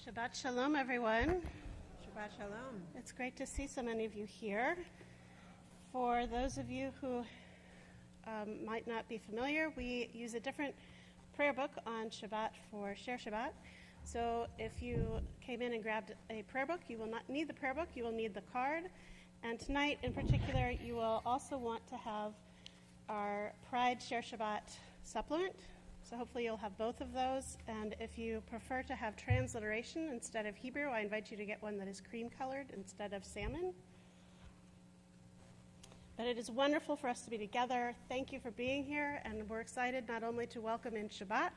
Shabbat Shalom, everyone. Shabbat Shalom. It's great to see so many of you here. For those of you who might not be familiar, we use a different prayer book on Shabbat for Share Shabbat. So if you came in and grabbed a prayer book, you will not need the prayer book, you will need the card. And tonight in particular, you will also want to have our Pride Share Shabbat supplement. So hopefully you'll have both of those, and if you prefer to have transliteration instead of Hebrew, I invite you to get one that is cream-colored instead of salmon. But it is wonderful for us to be together. Thank you for being here, and we're excited not only to welcome in Shabbat,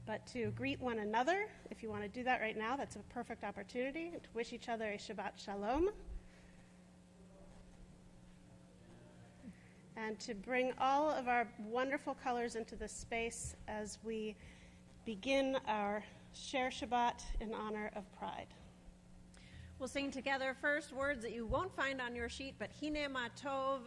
but to greet one another. If you want to do that right now, that's a perfect opportunity to wish each other a Shabbat Shalom. And to bring all of our wonderful colors into this space as we begin our Share Shabbat in honor of Pride. We'll sing together first words that you won't find on your sheet, but Hine ma tov,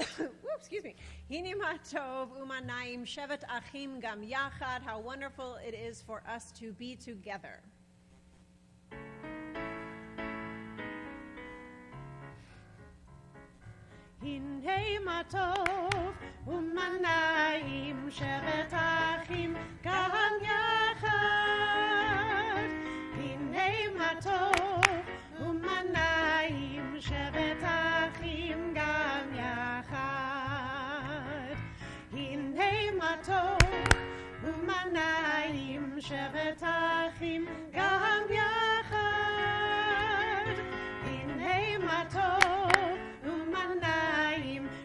Hine ma tov umanaim shevet achim gam yachad. How wonderful it is for us to be together. Hinei ma tov umanayim shevet achim gam yachad. Hinei ma tov umanayim shevet achim gam yachad. Hinei ma tov umanayim shevet achim gam yachad. Hinei ma tov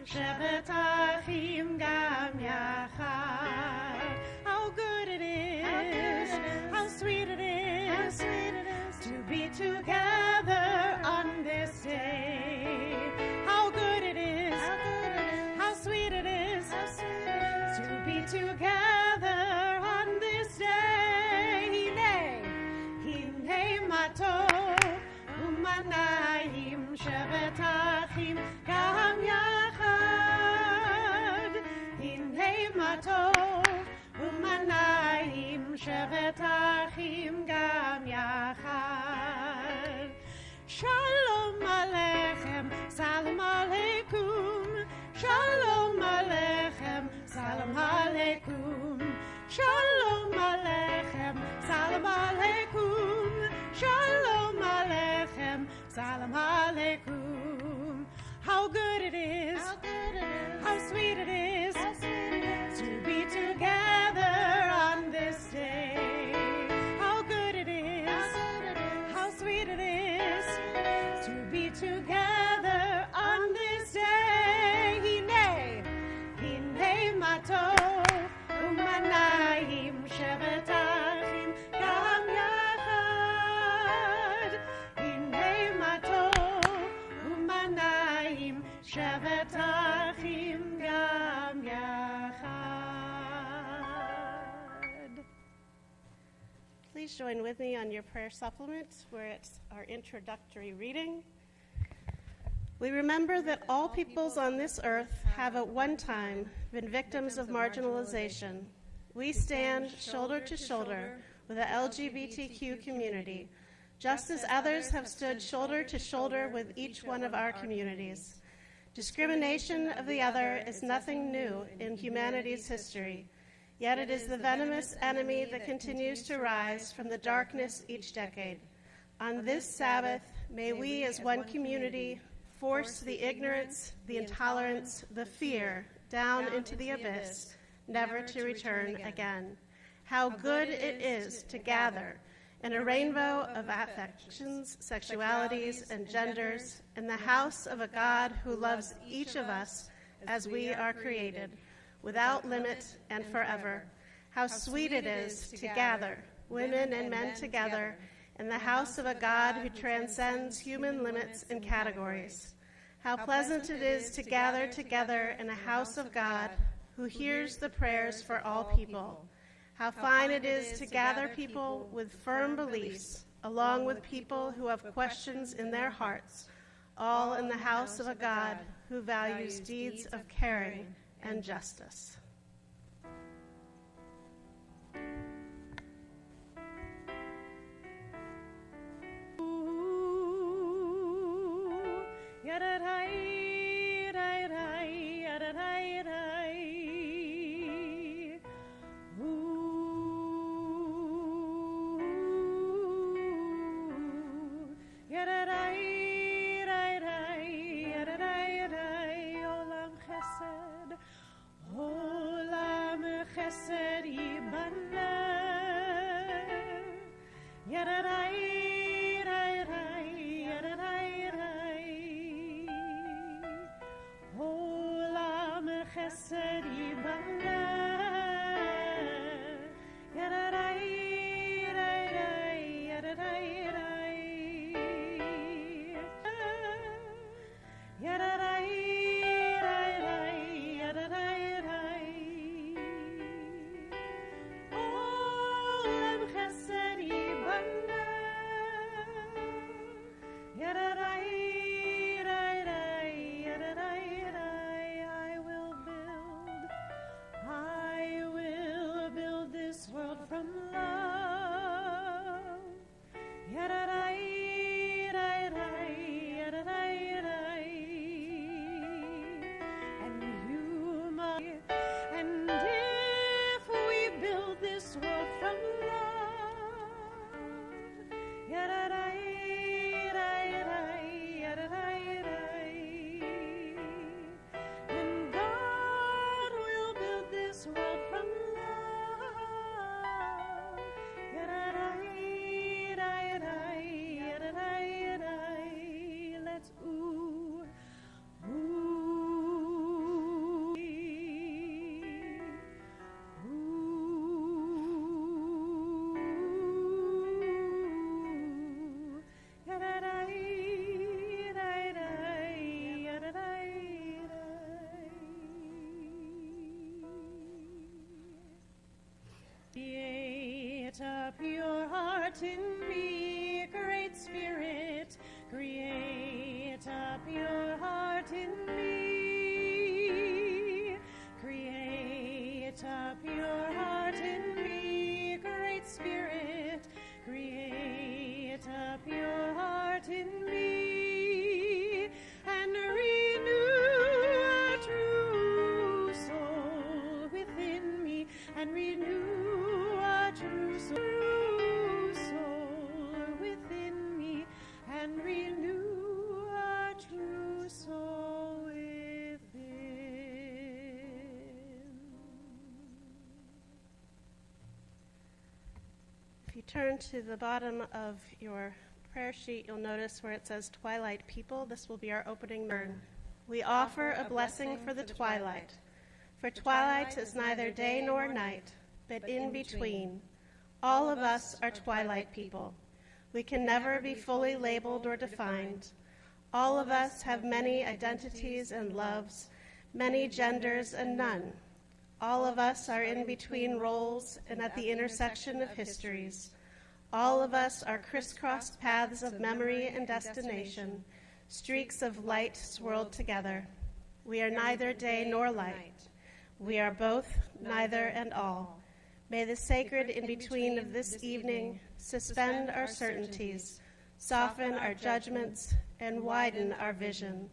Shevet Achim Gam Yachad. How good it is, how sweet it is, to be together on this day. How good it is, how sweet it is, to be together on this day. Hine matov umanayim shevet achim gam yachad. Hine matov umanayim shevet achim gam yachad. Shalom aleichem, salam aleikum. Shalom aleichem, salam aleikum. Shalom aleichem, salam aleikum. Shalom aleichem, salam aleikum. How good it is, how sweet it is, to be together on this day. How good it is, how sweet it is, to be together on this day. Hine matov umanayim shevet achim gam yachad. Hine matov umanayim shevet achim gam yachad. Please join with me on your prayer supplement, where it's our introductory reading. We remember that all peoples on this earth have at one time been victims of marginalization. We stand shoulder to shoulder with the LGBTQ community, just as others have stood shoulder to shoulder with each one of our communities. Discrimination of the other is nothing new in humanity's history, yet it is the venomous enemy that continues to rise from the darkness each decade. On this Sabbath, may we as one community force the ignorance, the intolerance, the fear down into the abyss, never to return again. How good it is to gather in a rainbow of affections, sexualities, and genders in the house of a God who loves each of us as we are created, without limit and forever. How sweet it is to gather, women and men together, in the house of a God who transcends human limits and categories. How pleasant it is to gather together in a house of God who hears the prayers for all people. How fine it is to gather people with firm beliefs, along with people who have questions in their hearts, all in the house of a God who values deeds of caring and justice. Create a pure heart in me, Great Spirit. Create a pure heart in me. Create a pure heart in me, Great Spirit. Create a pure heart in me, and renew a true soul within me, and renew a true soul within me, and renew a true soul within. If you turn to the bottom of your prayer sheet, you'll notice where it says Twilight People. This will be our opening word. We offer a blessing for the twilight. For twilight is neither day nor night, but in between. All of us are twilight people. We can never be fully labeled or defined. All of us have many identities and loves, many genders and none. All of us are in between roles and at the intersection of histories. All of us are crisscrossed paths of memory and destination, streaks of light swirled together. We are neither day nor light. We are both, neither, and all. May the sacred in-between of this evening suspend our certainties, soften our judgments, and widen our vision.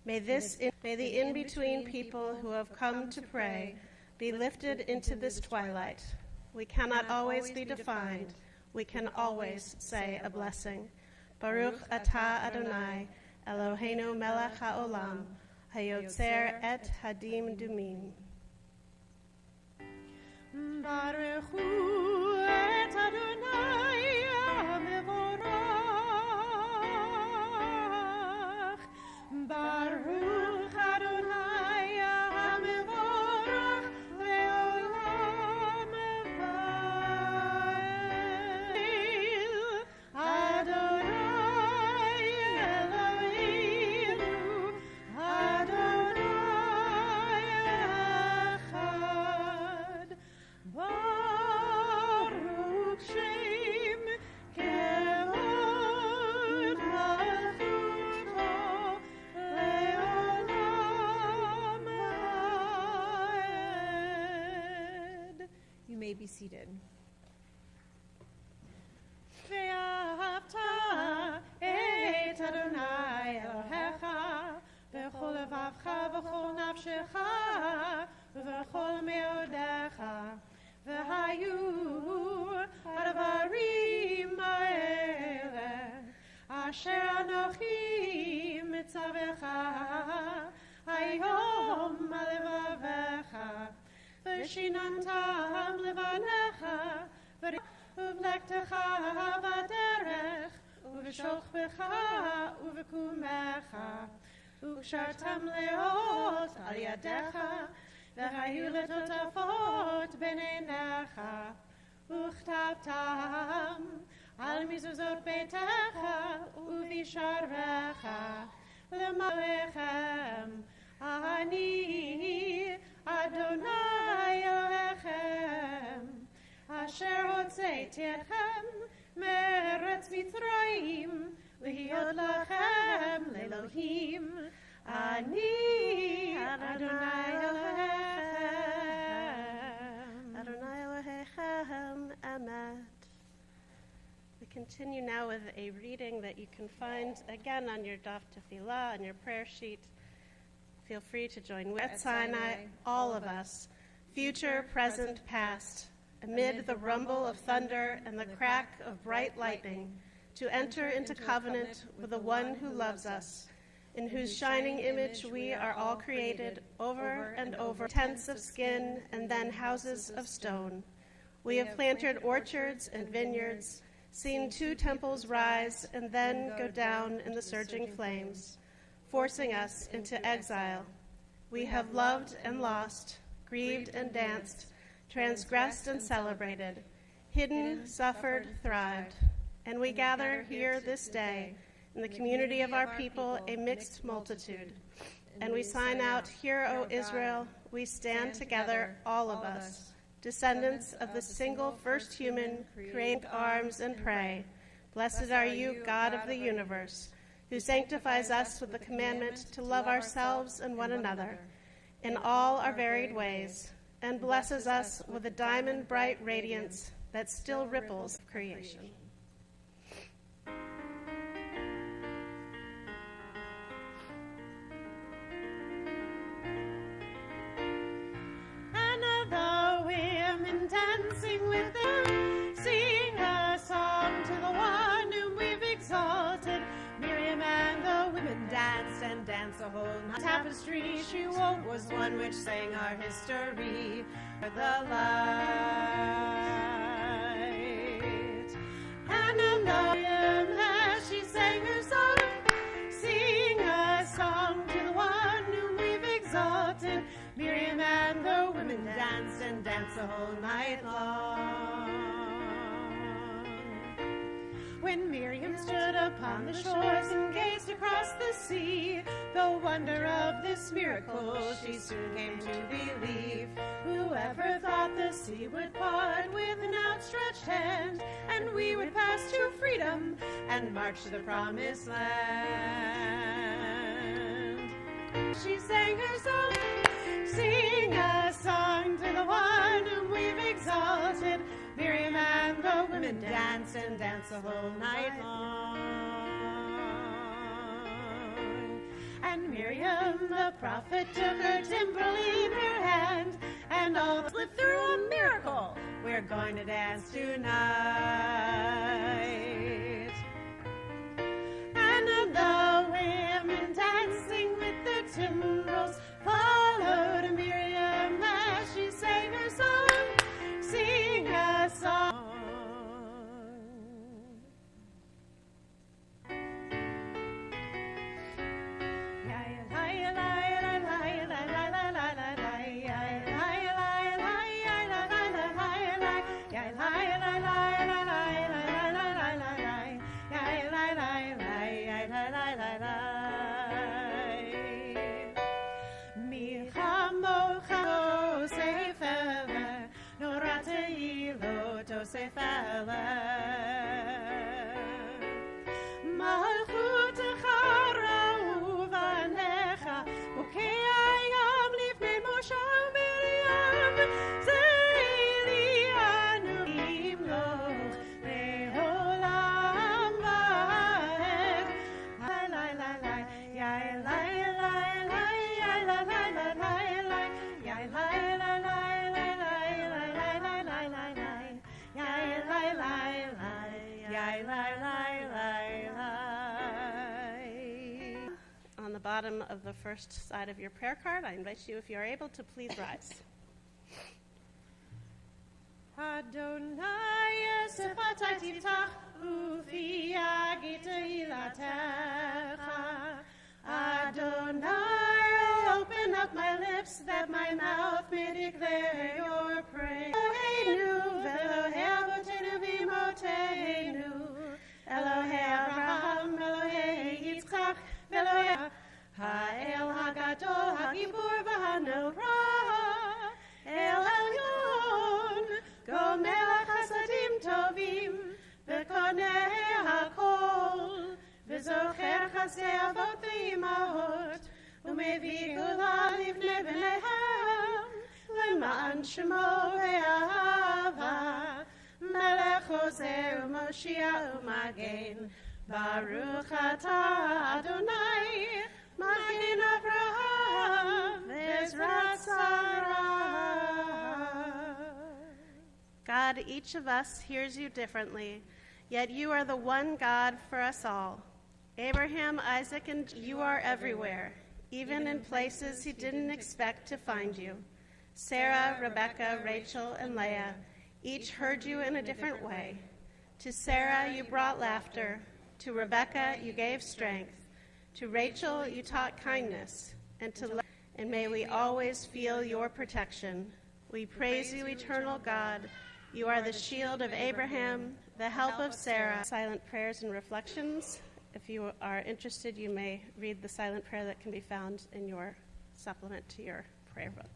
May the in-between people who have come to pray be lifted into this twilight. We cannot always be defined. We can always say a blessing. Baruch atah Adonai, Eloheinu melech haolam, hayotzer et hadim dumim. Baruch hu et Adonai hamevorach. Baruch Adonai hamevorach leolam vaed. Adonai Eloheinu, Adonai echad. Baruch ושיננתם לבניך, ובלכתך בדרך, ובשוכבך ובקומך, וקשרתם לאות על ידיך, והיו לטוטפות בין עיניך, וכתבתם על מזוזות ביתך ובשעריך, למערכם אני אדוני אלוהיכם, אשר הוצאתי אתכם מארץ מצרים, להיות לכם לאלוהים, אני אדוני אלוהיכם. Adonai Elohechem Emet. We continue now with a reading that you can find again on your daf tefillah, on your prayer sheet. Feel free to join with at Sinai, all of us, future, present, past, amid the rumble of thunder and the crack of bright lightning, to enter into covenant with the one who loves us, in whose shining image we are all created over and over, tents of skin and then houses of stone. We have planted orchards and vineyards, seen 2 temples rise and then go down in the surging flames, forcing us into exile. We have loved and lost, grieved and danced, transgressed and celebrated, hidden, suffered, thrived. And we gather here this day in the community of our people, a mixed multitude. And we sign out, Hear, O Israel, we stand together, all of us, descendants of the single first human, create arms and pray. Blessed are you, God of the universe, who sanctifies us with the commandment to love ourselves and one another in all our varied ways, and blesses us with a diamond-bright radiance that still ripples creation. Dancing with them, sing a song to the one whom we've exalted. Miriam and the women danced and danced the whole night. Tapestry she wove was one which sang our history for the light. And in Miriam as she sang her song, sing a song to the one whom we've exalted. Miriam and the women danced and danced the whole night long. When Miriam stood upon the shores and gazed across the sea, the wonder of this miracle she soon came to believe. Whoever thought the sea would part with an outstretched hand, and we would pass to freedom and march to the promised land. She sang her song, sing a song to the one whom we've exalted. Miriam and the women danced and danced the whole night long. And Miriam the prophet took her timbrel in her hand, and all slipped through a miracle. We're going to dance tonight. And the women dancing with their timbrels followed Miriam as she sang her song, sing a song. מלכותך רעוב עליך, חוקי הים לפני משה ומרים, זה לי אנו ימלוך לעולם ועד. On the bottom of the first side of your prayer card, I invite you, if you are able, to please rise. Adonai sefatai tiftach ufi yagit hilatecha. Adonai, open up my lips that my mouth may declare your praise. Eloheinu ve'Elohei avotenu v'imotenu, Elohei Abraham, Elohei Yitzchak, Elohei Ha'el Hagadol, Hagibur v'Hanorah, El Elyon, Gomer Chasadim Tovim, V'koneh HaKol, V'zocher Chasdei Avot V'imahot, U'mevii Gula Livnei B'neihem, L'ma'an Shemo Ve'ahava, Melech Ozer U'Moshiach U'Magen, Baruch Atah Adonai, Magen Avraham, V'ezrat Sarah. God, each of us hears you differently, yet you are the one God for us all. Abraham, Isaac, and you are everywhere, even in places he didn't expect to find you. Sarah, Rebecca, Rachel, and Leah each heard you in a different way. To Sarah, you brought laughter. To Rebecca, you gave strength. To Rachel, you taught kindness. And may we always feel your protection. We praise you, eternal God. You are the shield of Abraham, the help of Sarah. Silent prayers and reflections. If you are interested, you may read the silent prayer that can be found in your supplement to your prayer book.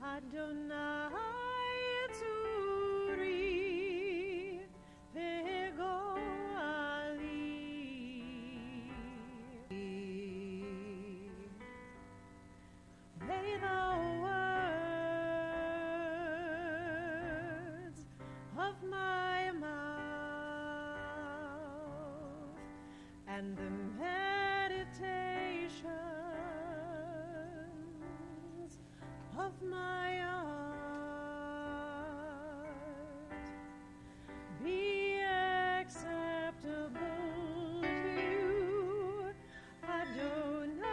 Adonai Tzuri Ve'Goali. May the words of my mouth and the meditations of my heart be acceptable to you, Adonai.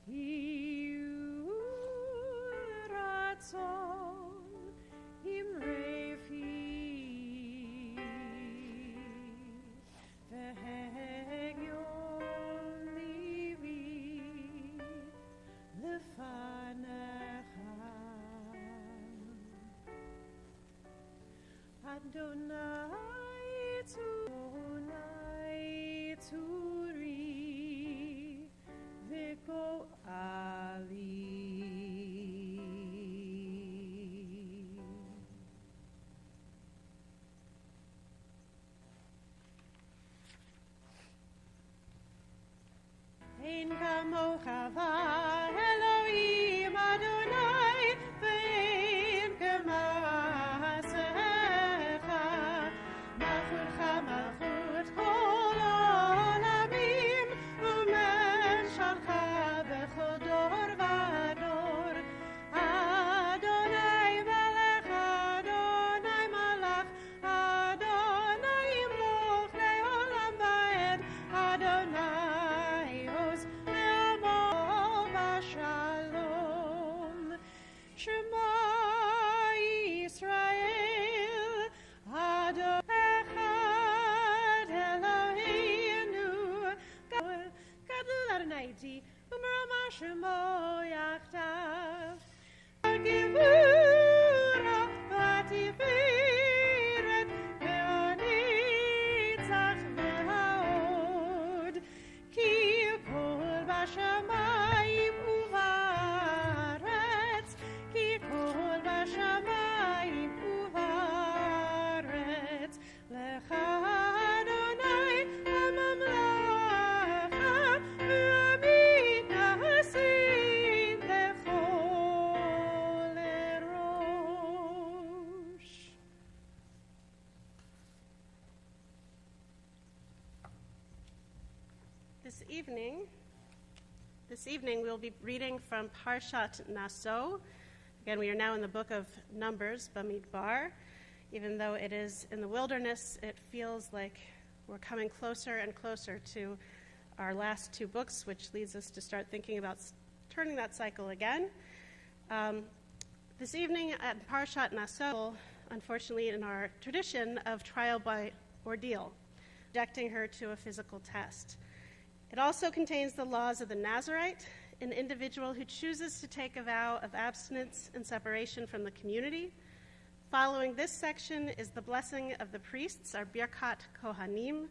Hiu ratzon imrei fi ve'hegion livi lefanecha. Adonai Tzuri Ve'Goali. Ein kamocha va'Elohim Adonai ve'ein k'ma'asecha malchutcha malchut kol olam. This evening we'll be reading from Parshat Naso. Again, we are now in the book of Numbers, Bamidbar. Even though it is in the wilderness, it feels like we're coming closer and closer to our last two books, which leads us to start thinking about turning that cycle again. This evening at Parshat Naso, unfortunately in our tradition of trial by ordeal, subjecting her to a physical test. It also contains the laws of the Nazarite, an individual who chooses to take a vow of abstinence and separation from the community. Following this section is the blessing of the priests, our Birkat Kohanim,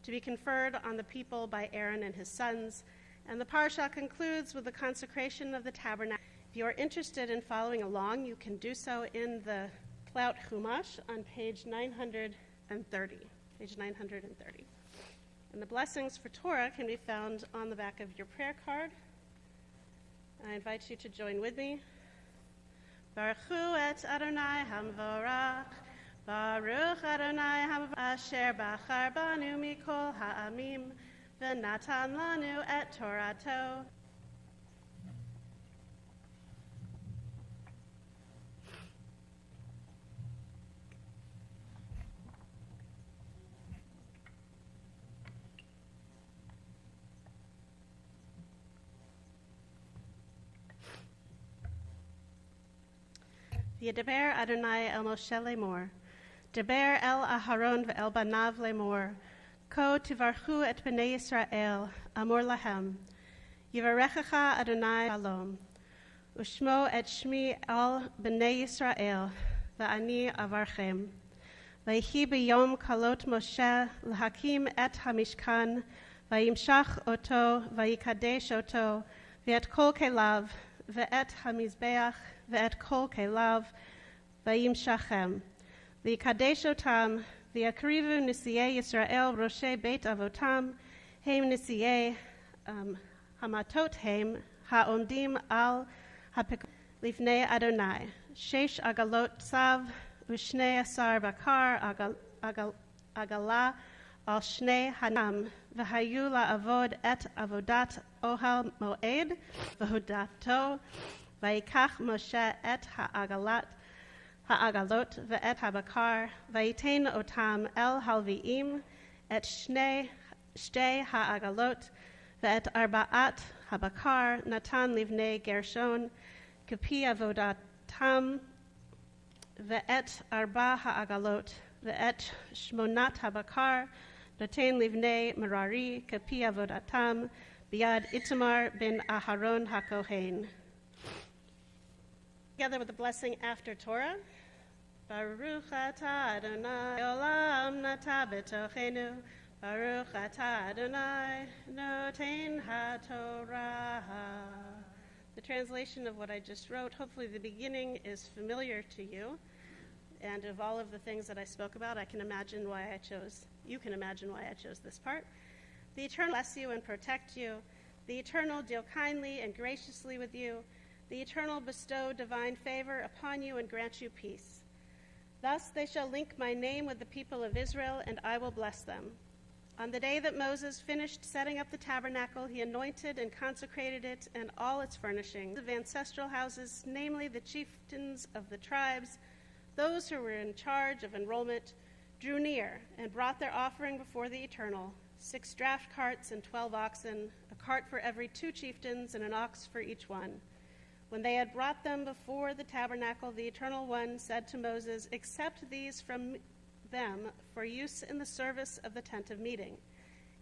to be conferred on the people by Aaron and his sons. And the parsha concludes with the consecration of the tabernacle. If you are interested in following along, you can do so in the Plaut Chumash on page 930. And the blessings for Torah can be found on the back of your prayer card. I invite you to join with me. Baruch hu et Adonai hamvorach, Baruch Adonai asher bachar banu mikol ha'amim, v'natan lanu et Torato. Yedaber Adonai el Moshe lemor, Deber el Aharon ve'el banav lemor, Ko tivarchu et bnei Yisrael, amor lahem, Yivarechecha Adonai shalom, Ushmo et shmi al bnei Yisrael, va'ani avarchem, Vayhi b'yom kalot Moshe l'hakim et hamishkan, Vayimshach oto, Vayikadesh oto, ve'et kol kelav, ve'et hamizbeach, ve'et kol kelav, vayimshachem, v'yikadesh otam, v'yakrivu nisiei Yisrael roshe beit avotam, heim nisiei hamatot heim, ha'omdim al ha'pek lifnei Adonai, shesh agalot tzav, u'shnei asar bakar agala al shnei hanam, v'hayu la'avod et avodat ohel moed, v'hudato, Vayikach Moshe et ha'agalot ve'et habakar, vayitein otam el halviim, et shtei ha'agalot, ve'et arba'at habakar, natan livnei Gershon, kapi avodatam, ve'et arba ha'agalot, ve'et shmonat habakar, noten livnei Merari, kapi avodatam, biad Itamar ben Aharon hakohen. Together with the blessing after Torah. Baruch atah Adonai olam nata b'tochenu, Baruch atah Adonai noten haTorah. The translation of what I just wrote, hopefully the beginning is familiar to you, and of all of the things that I spoke about, you can imagine why I chose this part. The Eternal bless you and protect you. The Eternal deal kindly and graciously with you. The Eternal bestow divine favor upon you and grant you peace. Thus they shall link my name with the people of Israel, and I will bless them. On the day that Moses finished setting up the tabernacle, he anointed and consecrated it and all its furnishings of ancestral houses, namely the chieftains of the tribes, those who were in charge of enrollment, drew near and brought their offering before the Eternal, 6 draft carts and 12 oxen, a cart for every 2 chieftains and an ox for each one. When they had brought them before the tabernacle, the Eternal One said to Moses, "Accept these from them for use in the service of the tent of meeting,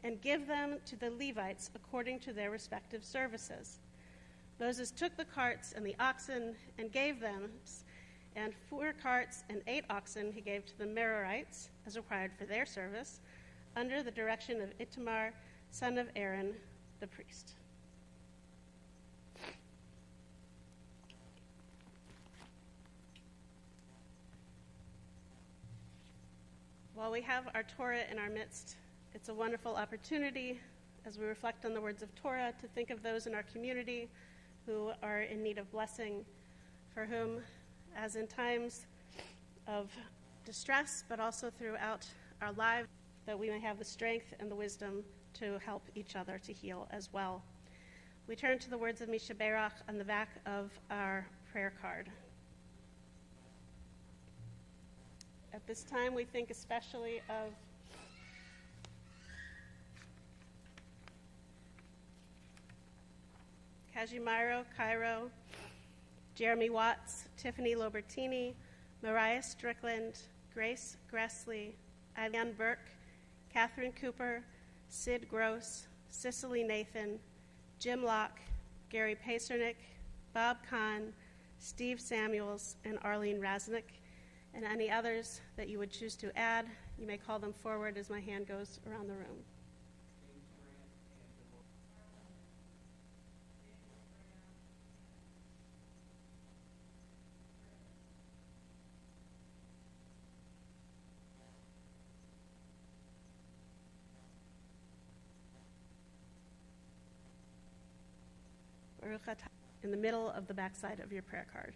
and give them to the Levites according to their respective services." Moses took the carts and the oxen and gave them, and 4 carts and 8 oxen he gave to the Merarites, as required for their service, under the direction of Itamar, son of Aaron, the priest. While we have our Torah in our midst, it's a wonderful opportunity, as we reflect on the words of Torah, to think of those in our community who are in need of blessing, for whom, as in times of distress, but also throughout our lives, that we may have the strength and the wisdom to help each other to heal as well. We turn to the words of Mishaberach on the back of our prayer card. At this time, we think especially of Kazimiro Cairo, Jeremy Watts, Tiffany Lobertini, Mariah Strickland, Grace Gressley, Aliane Burke, Catherine Cooper, Sid Gross, Cicely Nathan, Jim Locke, Gary Pacernick, Bob Kahn, Steve Samuels, and Arlene Raznick, and any others that you would choose to add. You may call them forward as my hand goes around the room. In the middle of the backside of your prayer card.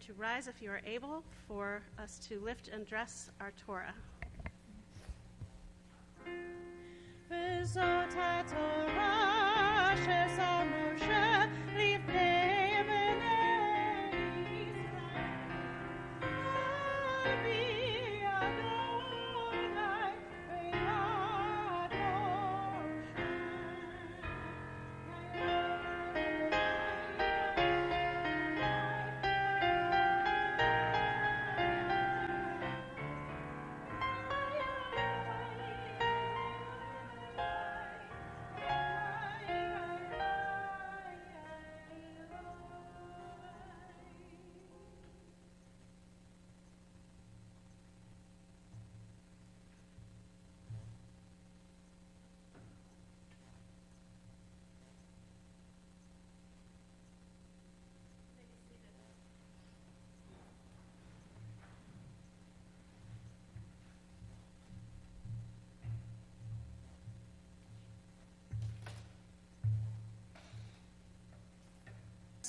To rise if you are able for us to lift and dress our Torah.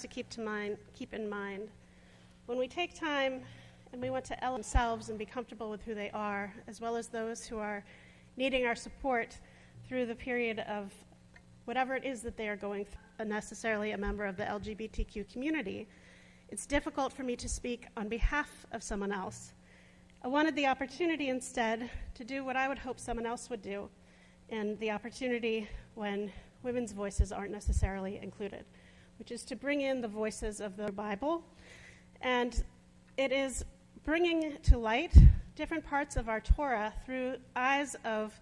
To keep in mind, when we take time and we want to elevate themselves and be comfortable with who they are, as well as those who are needing our support through the period of whatever it is that they are going through, necessarily a member of the LGBTQ community, it's difficult for me to speak on behalf of someone else. I wanted the opportunity instead to do what I would hope someone else would do, and the opportunity when women's voices aren't necessarily included, which is to bring in the voices of the Bible. And it is bringing to light different parts of our Torah through eyes of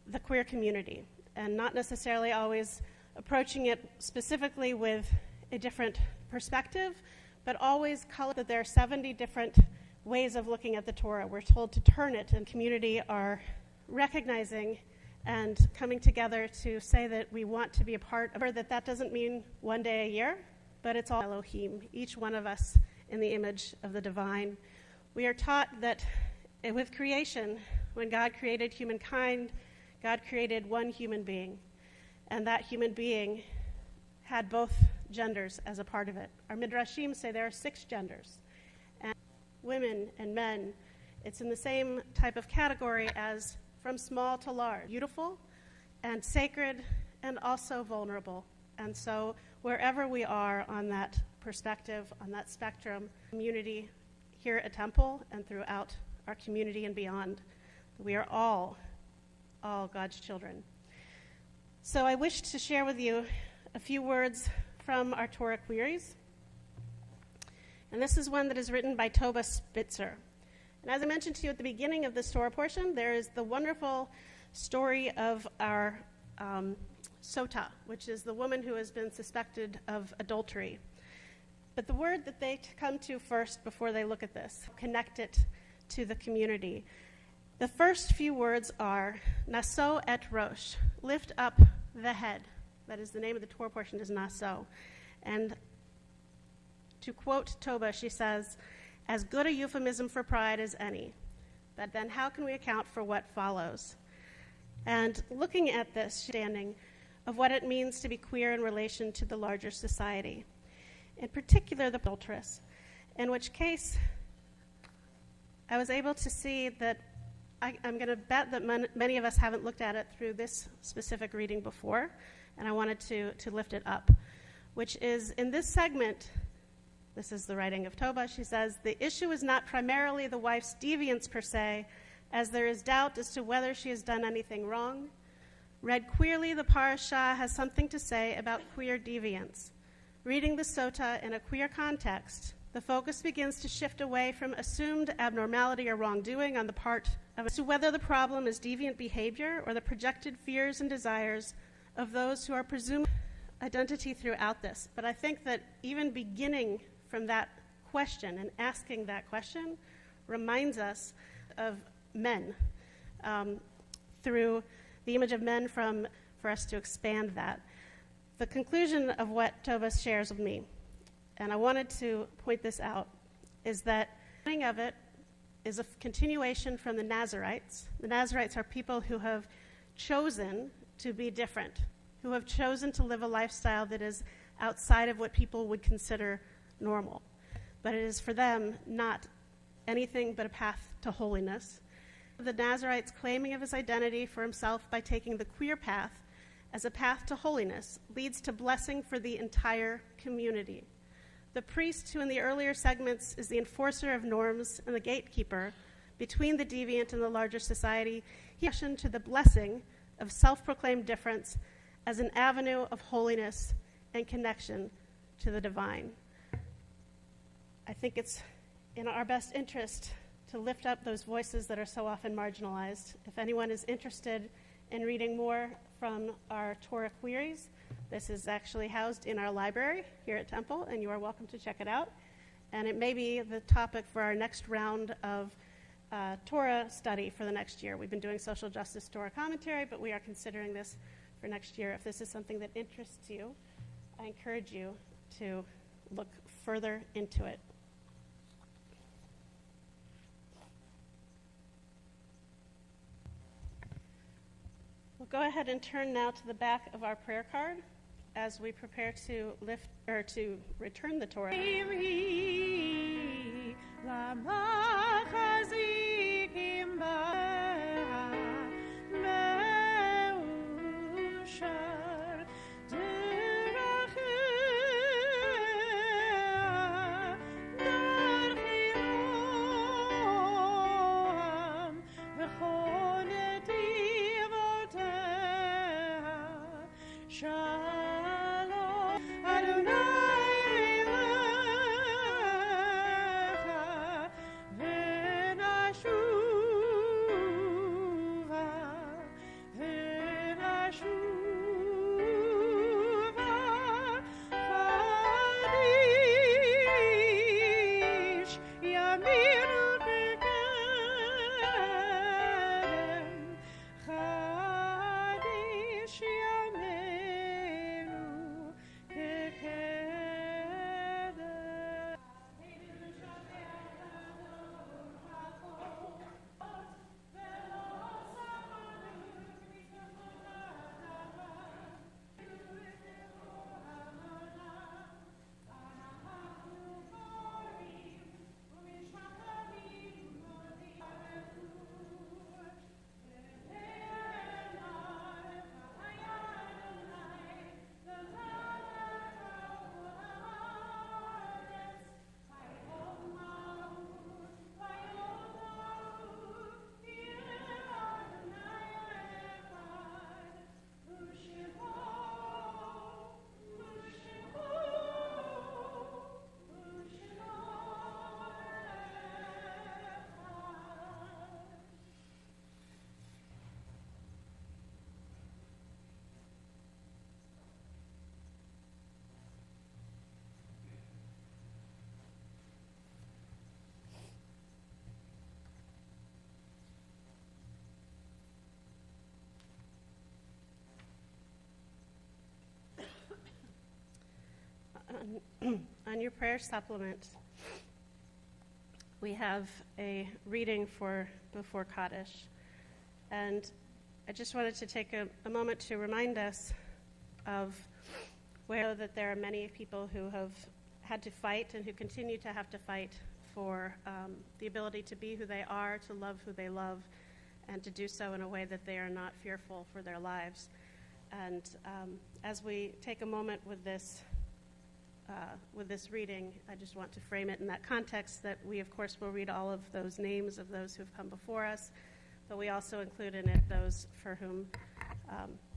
the queer community, and not necessarily always approaching it specifically with a different perspective, but always color that there are 70 different ways of looking at the Torah. We're told to turn it, and community are recognizing and coming together to say that we want to be a part of her, that doesn't mean one day a year, but it's all Elohim, each one of us in the image of the divine. We are taught that with creation, when God created humankind, God created one human being, and that human being had both genders as a part of it. Our midrashim say there are 6 genders, and women and men, it's in the same type of category as from small to large, beautiful and sacred and also vulnerable. And so wherever we are on that perspective, on that spectrum, community here at Temple and throughout our community and beyond. We are all God's children. So I wish to share with you a few words from our Torah queries. And this is one that is written by Toba Spitzer. And as I mentioned to you at the beginning of this Torah portion, there is the wonderful story of our Sota, which is the woman who has been suspected of adultery. But the word that they come to first before they look at this, connect it to the community. The first few words are, Naso et Rosh, lift up the head. That is the name of the Torah portion is Naso. And to quote Toba, she says, as good a euphemism for pride as any. But then how can we account for what follows? And looking at this understanding of what it means to be queer in relation to the larger society, in particular the adulteress, in which case I was able to see that I'm going to bet that many of us haven't looked at it through this specific reading before, and I wanted to lift it up, which is in this segment, this is the writing of Toba, she says, the issue is not primarily the wife's deviance per se, as there is doubt as to whether she has done anything wrong. Read queerly, the parasha has something to say about queer deviance. Reading the Sota in a queer context, the focus begins to shift away from assumed abnormality or wrongdoing on the part of as to whether the problem is deviant behavior or the projected fears and desires of those who are presumed identity throughout this. But I think that even beginning from that question and asking that question reminds us of men through the image of men for us to expand that. The conclusion of what Toba shares with me, and I wanted to point this out, is that the beginning of it is a continuation from the Nazarites. The Nazarites are people who have chosen to be different, who have chosen to live a lifestyle that is outside of what people would consider normal. But it is for them not anything but a path to holiness. The Nazarites claiming of his identity for himself by taking the queer path as a path to holiness leads to blessing for the entire community. The priest, who in the earlier segments is the enforcer of norms and the gatekeeper between the deviant and the larger society, he actioned to the blessing of self-proclaimed difference as an avenue of holiness and connection to the divine. I think it's in our best interest to lift up those voices that are so often marginalized. If anyone is interested in reading more from our Torah queries, this is actually housed in our library here at Temple, and you are welcome to check it out. And it may be the topic for our next round of Torah study for the next year. We've been doing social justice Torah commentary, but we are considering this for next year. If this is something that interests you, I encourage you to look further into it. We'll go ahead and turn now to the back of our prayer card as we prepare to to return the Torah. Shalom, Adonai On your prayer supplement, we have a reading for before Kaddish. And I just wanted to take a moment to remind us of where that there are many people who have had to fight and who continue to have to fight for the ability to be who they are, to love who they love, and to do so in a way that they are not fearful for their lives. And as we take a moment with this reading, I just want to frame it in that context that we, of course, will read all of those names of those who have come before us, but we also include in it those for whom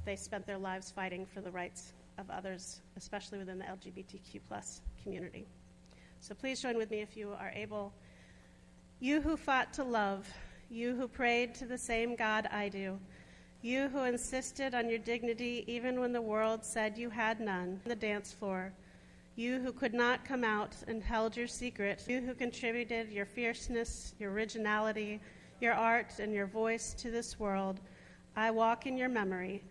they spent their lives fighting for the rights of others, especially within the LGBTQ+ community. So please join with me if you are able. You who fought to love, you who prayed to the same God I do, you who insisted on your dignity even when the world said you had none, on the dance floor, you who could not come out and held your secret, you who contributed your fierceness, your originality, your art, and your voice to this world, I walk in your memory.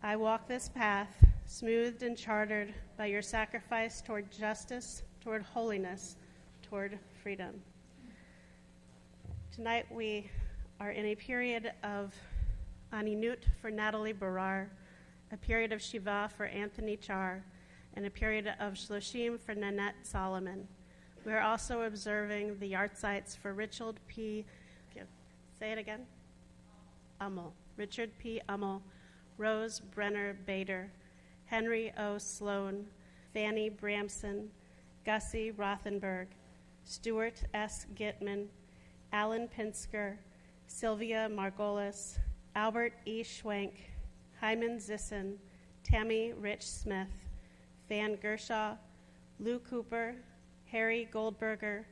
I walk this path, smoothed and chartered by your sacrifice toward justice, toward holiness, toward freedom. Tonight we are in a period of Aninut for Natalie Barar, a period of Shiva for Anthony Char, and a period of Shloshim for Nanette Solomon. We are also observing the yartzites for Richard P. Say it again. Ummel. Richard P. Ummel, Rose Brenner Bader, Henry O. Sloan, Fanny Bramson, Gussie Rothenberg, Stuart S. Gitman, Alan Pinsker, Sylvia Margolis, Albert E. Schwenk, Hyman Zisson, Tammy Rich Smith, Van Gershaw, Lou Cooper, Harry Goldberger,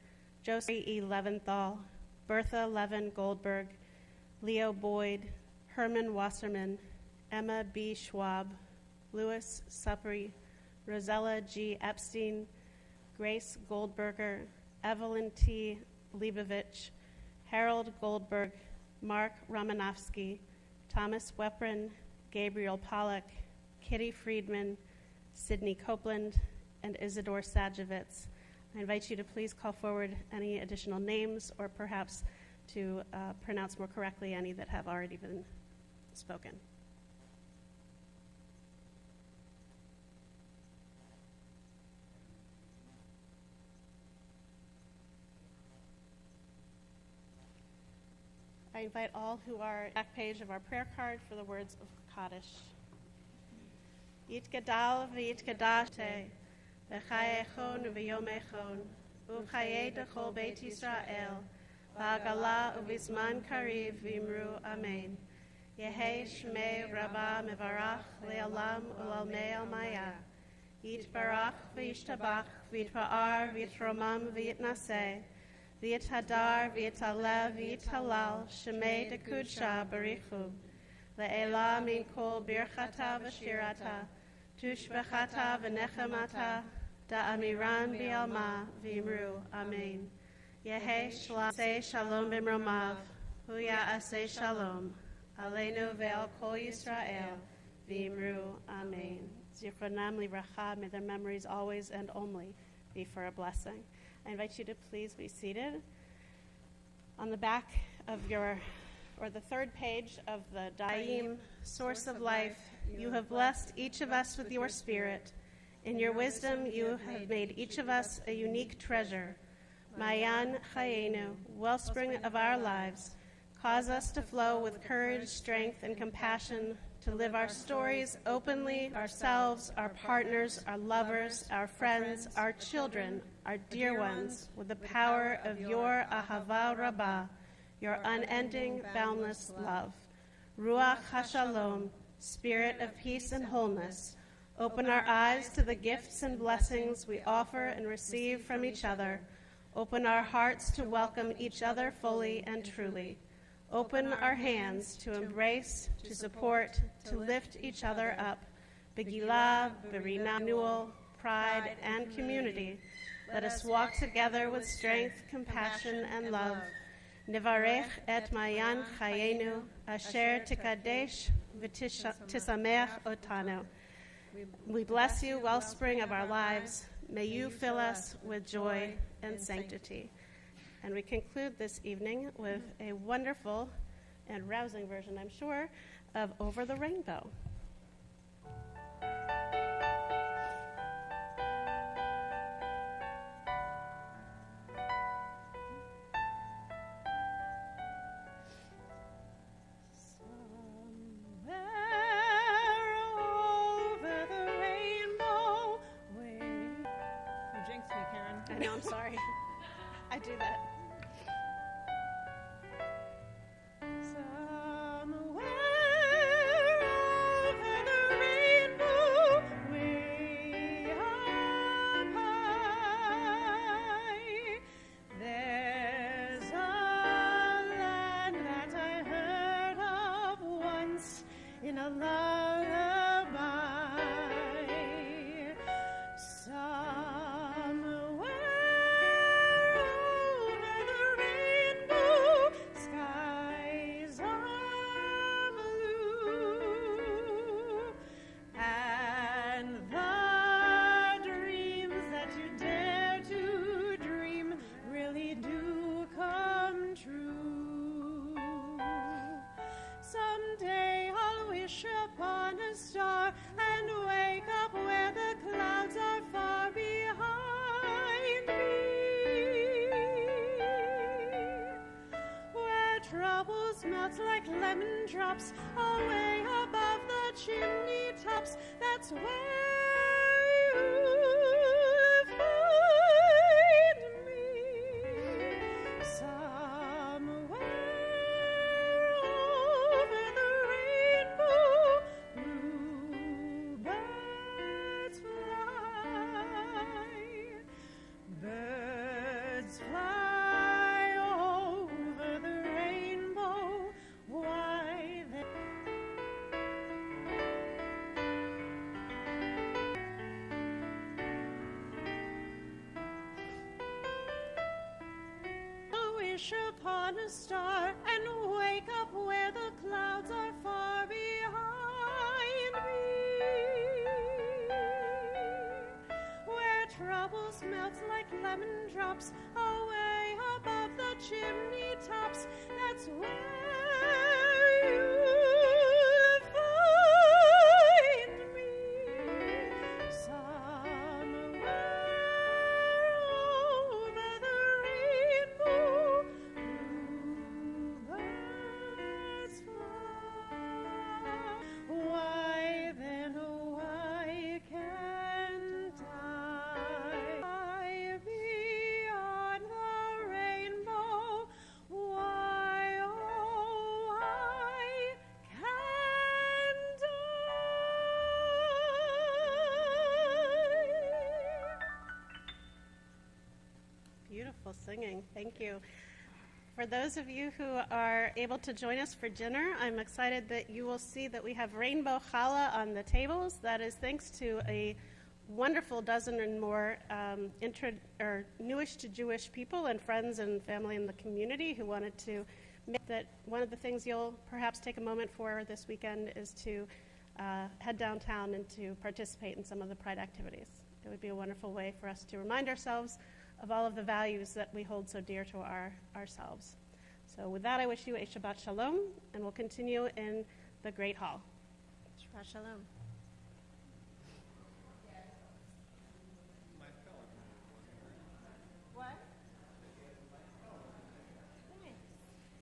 Josie E. Leventhal, Bertha Levin Goldberg, Leo Boyd, Herman Wasserman, Emma B. Schwab, Louis Suppry, Rosella G. Epstein, Grace Goldberger, Evelyn T. Leibovich, Harold Goldberg, Mark Romanowski, Thomas Weprin, Gabriel Pollack, Kitty Friedman, Sidney Copeland, and Isidore Sajevitz. I invite you to please call forward any additional names or perhaps to pronounce more correctly any that have already been spoken. I invite all who are back page of our prayer card for the words of Kaddish. Yitgadal v'yitgadash te, v'chayechon v'yomechon, u'chayei dechol Beit Yisrael, v'agala u'vizman kariv v'imru amen. Yehei shmei rabba mevarach le'olam u'lalmei al-maya. Yitbarach v'yishtabach v'yitpa'ar v'yitromam v'yitnaseh. V'yithadar, v'yitalev, v'yitalal, shemei dekudsha barichu. Le'ela min kol birchata v'shirata, tushbechata v'nechemata, da'amiran bi'alma, v'imru, amen. Yehei shalom b'mromav, huya aseh shalom, aleinu ve'al kol Yisrael, v'imru, amen. Zifronam livracha, may their memories always and only be for a blessing. I invite you to please be seated. On the back of the third page of the Daim, Source of Life, you have blessed each of us with your spirit. In your wisdom, you have made each of us a unique treasure. Mayan Chayenu, wellspring of our lives, cause us to flow with courage, strength, and compassion to live our stories openly, ourselves, our partners, our lovers, our friends, our children, our dear ones, with the power of your Ahava Rabbah, your unending, boundless love. Ruach HaShalom, Spirit of peace and wholeness, open our eyes to the gifts and blessings we offer and receive from each other. Open our hearts to welcome each other fully and truly. Open our hands to embrace, to support, to lift each other up. Begilah, renewal, pride, and community. Let us walk together with strength, compassion, and love. Nivarech et Mayan Chayenu, asher tikadesh v'tisameach otanu. We bless you, wellspring of our lives. May you fill us with joy and sanctity. And we conclude this evening with a wonderful and rousing version, I'm sure, of Over the Rainbow. I know, I'm sorry. I do that. Somewhere over the rainbow, way up high, there's a land that I heard of once in a lullaby. Someday I'll wish upon a star and wake up where the clouds are far behind me, where troubles melt like lemon drops away above the chimney tops. That's where you'll find me, somewhere over the rainbow. Bluebirds fly over the rainbow. Why they wish upon a star and wake up where the clouds are far behind me, where troubles melt like lemon drops away above the chimney tops. That's where you'll find me, somewhere over the rainbow. Bluebirds fly. Why then, why can't I beyond the rainbow? Why, oh, why can't I? Beautiful singing. Thank you. For those of you who are able to join us for dinner, I'm excited that you will see that we have rainbow challah on the tables. That is thanks to a wonderful dozen and more newish to Jewish people and friends and family in the community who wanted to make that. One of the things you'll perhaps take a moment for this weekend is to head downtown and to participate in some of the Pride activities. It would be a wonderful way for us to remind ourselves of all of the values that we hold so dear to ourselves. So with that, I wish you a Shabbat Shalom, and we'll continue in the Great Hall. Shabbat Shalom.